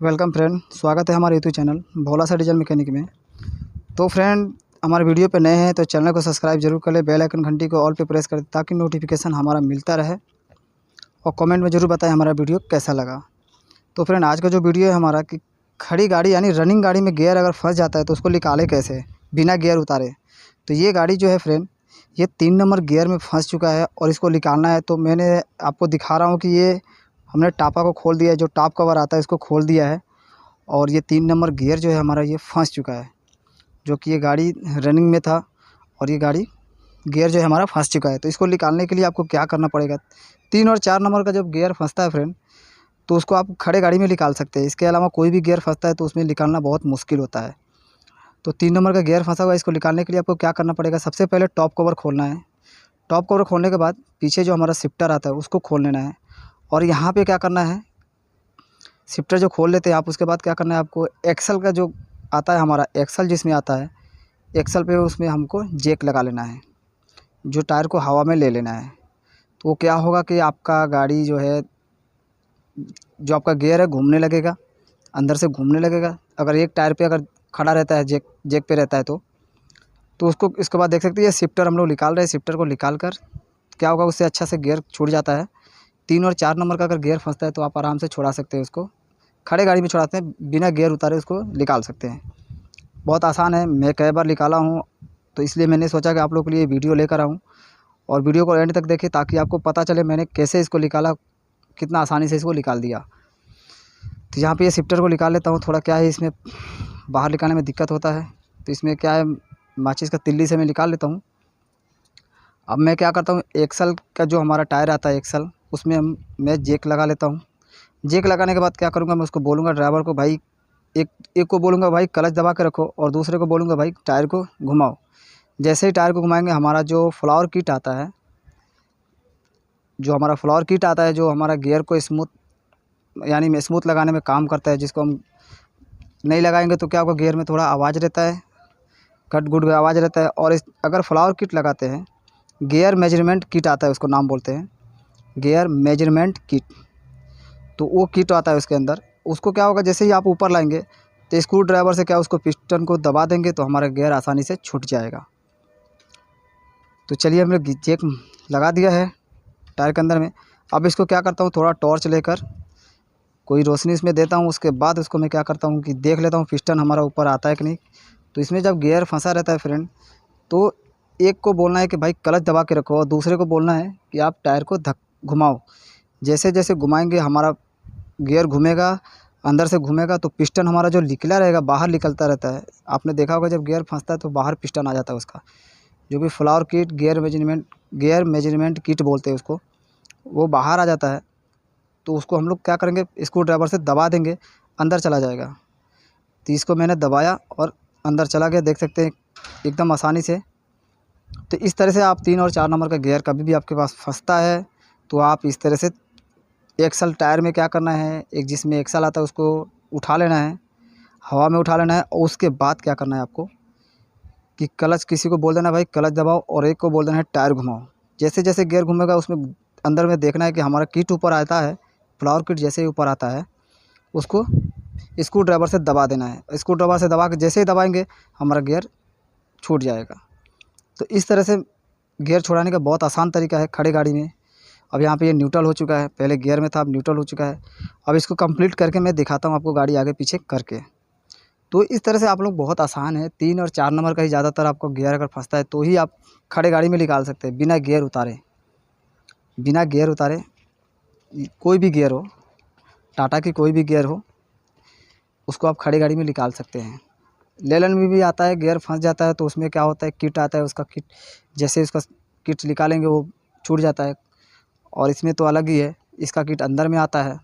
Welcome friend, स्वागत है हमारे यूट्यूब चैनल भोला सा डीजल मैकेनिक में। तो फ्रेंड, हमारे वीडियो पे नए हैं तो चैनल को सब्सक्राइब जरूर कर ले, बेल आइकन घंटी को ऑल पे प्रेस कर दे ताकि नोटिफिकेशन हमारा मिलता रहे। और कमेंट में ज़रूर बताएं हमारा वीडियो कैसा लगा। तो फ्रेंड, आज का जो वीडियो है हमारा कि खड़ी गाड़ी यानी रनिंग गाड़ी में गियर अगर फंस जाता है तो उसको निकाले कैसे बिना गियर उतारे। तो ये गाड़ी जो है फ्रेंड, ये 3 नंबर गियर में फंस चुका है और इसको निकालना है। तो मैंने आपको दिखा रहा हूँ कि ये हमने टापा को खोल दिया है, जो टॉप कवर आता है इसको खोल दिया है और ये 3 नंबर गियर जो है हमारा ये फंस चुका है, जो कि ये गाड़ी रनिंग में था और ये गाड़ी गियर जो है हमारा फंस चुका है। तो इसको निकालने के लिए आपको क्या करना पड़ेगा, 3 और 4 नंबर का जब गियर फंसता है फ्रेंड, तो उसको आप खड़े गाड़ी में निकाल सकते हैं। इसके अलावा कोई भी गियर फंसता है तो उसमें निकालना बहुत मुश्किल होता है। तो 3 नंबर का गियर फंसा हुआ है, इसको निकालने के लिए आपको क्या करना पड़ेगा, सबसे पहले टॉप कवर खोलना है। टॉप कवर खोलने के बाद पीछे जो हमारा शिफ्टर आता है उसको खोल लेना है। और यहाँ पे क्या करना है, शिफ्टर जो खोल लेते हैं आप, उसके बाद क्या करना है आपको, एक्सल का जो आता है हमारा एक्सल जिसमें आता है, एक्सल पे उसमें हमको जैक लगा लेना है, जो टायर को हवा में ले लेना है। तो वो क्या होगा कि आपका गाड़ी जो है, जो आपका गियर है घूमने लगेगा, अंदर से घूमने लगेगा। अगर एक टायर पे अगर खड़ा रहता है, जैक जैक पे रहता है तो उसको इसके बाद देख सकते हैं ये शिफ्टर हम लोग निकाल रहे हैं। शिफ्टर को निकाल कर क्या होगा, उससे अच्छा से गियर छूट जाता है। 3 और 4 नंबर का अगर गियर फंसता है तो आप आराम से छुड़ा सकते हैं उसको, खड़े गाड़ी में छुड़ाते हैं, बिना गियर उतारे उसको निकाल सकते हैं। बहुत आसान है, मैं कई बार निकाला हूँ, तो इसलिए मैंने सोचा कि आप लोगों के लिए वीडियो लेकर आऊँ। और वीडियो को एंड तक देखें ताकि आपको पता चले मैंने कैसे इसको निकाला, कितना आसानी से इसको निकाल दिया। तो यहाँ पे ये शिफ्टर को निकाल लेता हूँ। थोड़ा क्या है, इसमें बाहर निकालने में दिक्कत होता है, तो इसमें क्या है, माचिस का तिल्ली से मैं निकाल लेता हूँ। अब मैं क्या करता हूँ, एक्सल का जो हमारा टायर आता है एक्सल, उसमें मैं जैक लगा लेता हूँ। जैक लगाने के बाद क्या करूँगा, मैं उसको बोलूँगा ड्राइवर को, भाई एक को बोलूँगा भाई क्लच दबा के रखो, और दूसरे को बोलूँगा भाई टायर को घुमाओ। जैसे ही टायर को घुमाएंगे, हमारा जो फ्लावर किट आता है, जो हमारा गियर को स्मूथ यानी स्मूथ लगाने में काम करता है, जिसको हम नहीं लगाएंगे तो क्या होगा, गियर में थोड़ा आवाज़ रहता है, कट गुड आवाज़ रहता है। और अगर फ्लावर किट लगाते हैं, गियर मेजरमेंट किट आता है, उसको नाम बोलते हैं गियर मेजरमेंट किट। तो वो किट आता है उसके अंदर, उसको क्या होगा, जैसे ही आप ऊपर लाएंगे तो स्क्रू ड्राइवर से क्या उसको पिस्टन को दबा देंगे तो हमारा गियर आसानी से छूट जाएगा। तो चलिए, हमने जैक लगा दिया है टायर के अंदर में। अब इसको क्या करता हूँ, थोड़ा टॉर्च लेकर कोई रोशनी इसमें देता हूँ। उसके बाद उसको मैं क्या करता हूँ कि देख लेता हूँ पिस्टन हमारा ऊपर आता है कि नहीं। तो इसमें जब गियर फंसा रहता है फ्रेंड, तो एक को बोलना है कि भाई क्लच दबा के रखो, और दूसरे को बोलना है कि आप टायर को घुमाओ। जैसे जैसे घुमाएंगे हमारा गियर घूमेगा, अंदर से घूमेगा, तो पिस्टन हमारा जो निकला रहेगा बाहर निकलता रहता है। आपने देखा होगा जब गियर फंसता है तो बाहर पिस्टन आ जाता है उसका, जो भी flower kit gear measurement kit बोलते हैं उसको, वो बाहर आ जाता है। तो उसको हम लोग क्या करेंगे, स्क्रू ड्राइवर से दबा देंगे, अंदर चला जाएगा। तो इसको मैंने दबाया और अंदर चला गया, देख सकते हैं एकदम आसानी से। तो इस तरह से आप 3 और 4 नंबर का गियर कभी भी आपके पास फंसता है तो आप इस तरह से एक्सल टायर में क्या करना है, एक जिसमें एक्सल आता है उसको उठा लेना है, हवा में उठा लेना है। और उसके बाद क्या करना है आपको कि क्लच, किसी को बोल देना भाई क्लच दबाओ, और एक को बोल देना है टायर घुमाओ। जैसे जैसे गियर घूमेगा उसमें अंदर में देखना है कि हमारा किट ऊपर आता है, फ्लावर किट जैसे ही ऊपर आता है उसको स्क्रू ड्राइवर से दबा देना है। स्क्रू ड्राइवर से दबा के जैसे ही दबाएंगे हमारा गियर छूट जाएगा। तो इस तरह से गियर छुड़ाने का बहुत आसान तरीका है खड़ी गाड़ी में। अब यहाँ पे ये न्यूट्रल हो चुका है, पहले गियर में था, अब न्यूट्रल हो चुका है। अब इसको कंप्लीट करके मैं दिखाता हूँ आपको गाड़ी आगे पीछे करके। तो इस तरह से आप लोग, बहुत आसान है, 3 और 4 नंबर का ही ज़्यादातर आपको गियर अगर फंसता है तो ही आप खड़े गाड़ी में निकाल सकते हैं, बिना गियर उतारे। बिना गियर उतारे कोई भी गियर हो, टाटा की कोई भी गियर हो, उसको आप खड़ी गाड़ी में निकाल सकते हैं। लेलन में भी आता है, गियर फंस जाता है तो उसमें क्या होता है, किट आता है, उसका किट जैसे उसका किट निकालेंगे वो छूट जाता है। और इसमें तो अलग ही है, इसका किट अंदर में आता है।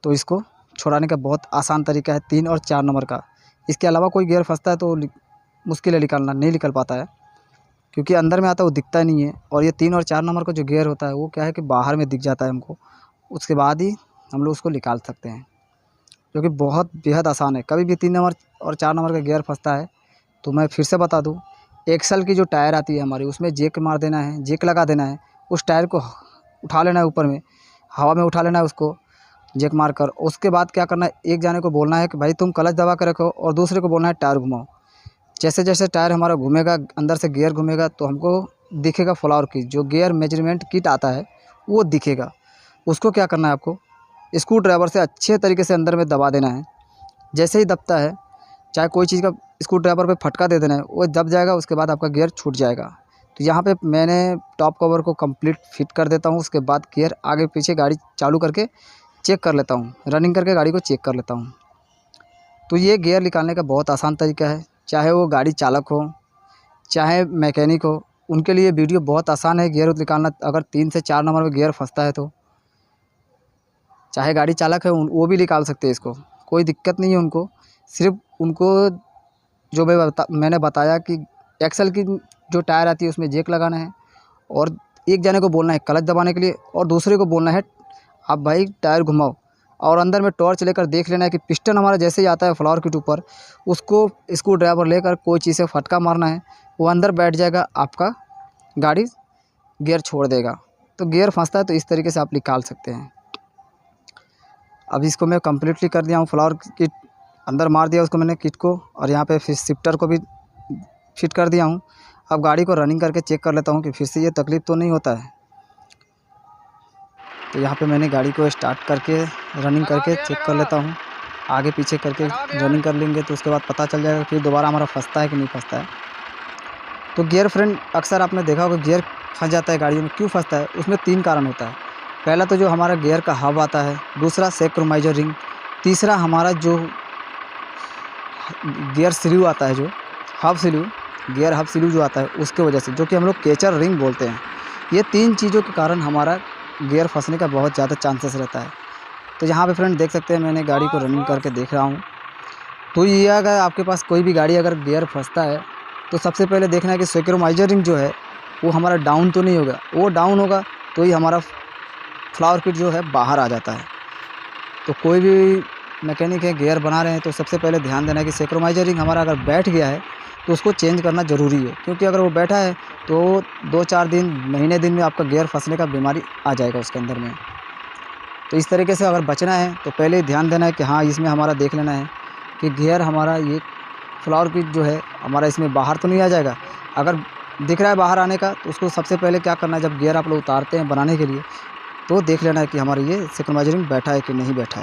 तो इसको छुड़ाने का बहुत आसान तरीका है 3 और 4 नंबर का। इसके अलावा कोई गियर फंसता है तो मुश्किल है निकालना, नहीं निकल पाता है, क्योंकि अंदर में आता है वो दिखता नहीं है। और ये 3 और 4 नंबर का जो गियर होता है वो क्या है कि बाहर में दिख जाता है हमको, उसके बाद ही हम लोग उसको निकाल सकते हैं, जो कि बहुत बेहद आसान है। कभी भी 3 नंबर और 4 नंबर का गियर फंसता है तो मैं फिर से बता दूँ, एक्सल की जो टायर आती है हमारी, उसमें जैक मार देना है, जैक लगा देना है, उस टायर को उठा लेना है ऊपर में, हवा में उठा लेना है उसको। जैक मार कर। उसके बाद क्या करना है, एक जाने को बोलना है कि भाई तुम क्लच दबा कर रखो, और दूसरे को बोलना है टायर घुमाओ। जैसे जैसे टायर हमारा घूमेगा, अंदर से गियर घूमेगा, तो हमको दिखेगा फ्लावर की जो गियर मेजरमेंट किट आता है वो दिखेगा। उसको क्या करना है, आपको स्क्रू ड्राइवर से अच्छे तरीके से अंदर में दबा देना है। जैसे ही दबता है, चाहे कोई चीज़ का स्क्रू ड्राइवर पे फटका दे देना है, वो दब जाएगा, उसके बाद आपका गियर छूट जाएगा। तो यहाँ पे मैंने टॉप कवर को कंप्लीट फिट कर देता हूँ। उसके बाद गियर आगे पीछे गाड़ी चालू करके चेक कर लेता हूँ, रनिंग करके गाड़ी को चेक कर लेता हूँ। तो ये गियर निकालने का बहुत आसान तरीका है, चाहे वो गाड़ी चालक हो चाहे मैकेनिक हो, उनके लिए वीडियो बहुत आसान है गियर निकालना। अगर 3 से 4 नंबर में गियर फंसता है तो चाहे गाड़ी चालक है वो भी निकाल सकते हैं इसको, कोई दिक्कत नहीं है उनको। सिर्फ उनको जो मैंने बताया कि एक्सल की जो टायर आती है उसमें जैक लगाना है, और एक जने को बोलना है क्लच दबाने के लिए, और दूसरे को बोलना है आप भाई टायर घुमाओ। और अंदर में टॉर्च लेकर देख लेना है कि पिस्टन हमारा जैसे ही आता है फ्लावर किट ऊपर, उसको स्क्रू ड्राइवर लेकर कोई चीज़ से फटका मारना है, वो अंदर बैठ जाएगा, आपका गाड़ी गियर छोड़ देगा। तो गियर फंसता है तो इस तरीके से आप निकाल सकते हैं। अब इसको मैं कम्प्लीटली कर दिया हूँ, फ्लावर किट अंदर मार दिया उसको मैंने किट को, और यहाँ पे फिर शिफ्टर को भी फिट कर दिया हूँ। अब गाड़ी को रनिंग करके चेक कर लेता हूँ कि फिर से ये तकलीफ़ तो नहीं होता है। तो यहाँ पे मैंने गाड़ी को स्टार्ट करके रनिंग करके चेक कर लेता हूँ। आगे पीछे करके रनिंग कर लेंगे तो उसके बाद पता चल जाएगा कि दोबारा हमारा फंसता है कि नहीं फंसता है। तो गियर फ्रेंड अक्सर आपने देखा होगा गियर फंस जाता है गाड़ियों में, क्यों फंसता है? उसमें 3 कारण होता है। पहला तो जो हमारा गियर का हब आता है, दूसरा सिंक्रोनाइज़र रिंग, तीसरा हमारा जो गियर स्लीव आता है, जो hub sleeve, gear hub sleeve जो आता है उसके वजह से, जो कि हम लोग केचर रिंग बोलते हैं। ये 3 चीज़ों के कारण हमारा गियर फंसने का बहुत ज़्यादा चांसेस रहता है। तो यहाँ पे फ्रेंड देख सकते हैं मैंने गाड़ी को रनिंग करके देख रहा हूँ। तो ये अगर आपके पास कोई भी गाड़ी अगर गियर फंसता है तो सबसे पहले देखना है कि सिंक्रोनाइज़र रिंग जो है वो हमारा डाउन तो नहीं होगा। वो डाउन होगा तो ही हमारा फ्लावर किट जो है बाहर आ जाता है। तो कोई भी मैकेनिक है गियर बना रहे हैं तो सबसे पहले ध्यान देना है कि सिंक्रोनाइज़र रिंग हमारा अगर बैठ गया है तो उसको चेंज करना ज़रूरी है, क्योंकि अगर वो बैठा है तो 2-4 दिन, महीने दिन में आपका गियर फंसने का बीमारी आ जाएगा उसके अंदर में। तो इस तरीके से अगर बचना है तो पहले ही ध्यान देना है कि हाँ, इसमें हमारा देख लेना है कि गियर हमारा ये फ्लावर किट जो है हमारा इसमें बाहर तो नहीं आ जाएगा। अगर दिख रहा है बाहर आने का तो उसको सबसे पहले क्या करना है, जब गियर आप लोग उतारते हैं बनाने के लिए तो देख लेना है कि हमारा ये सिंक्रोनाइज़र रिंग बैठा है कि नहीं बैठा है।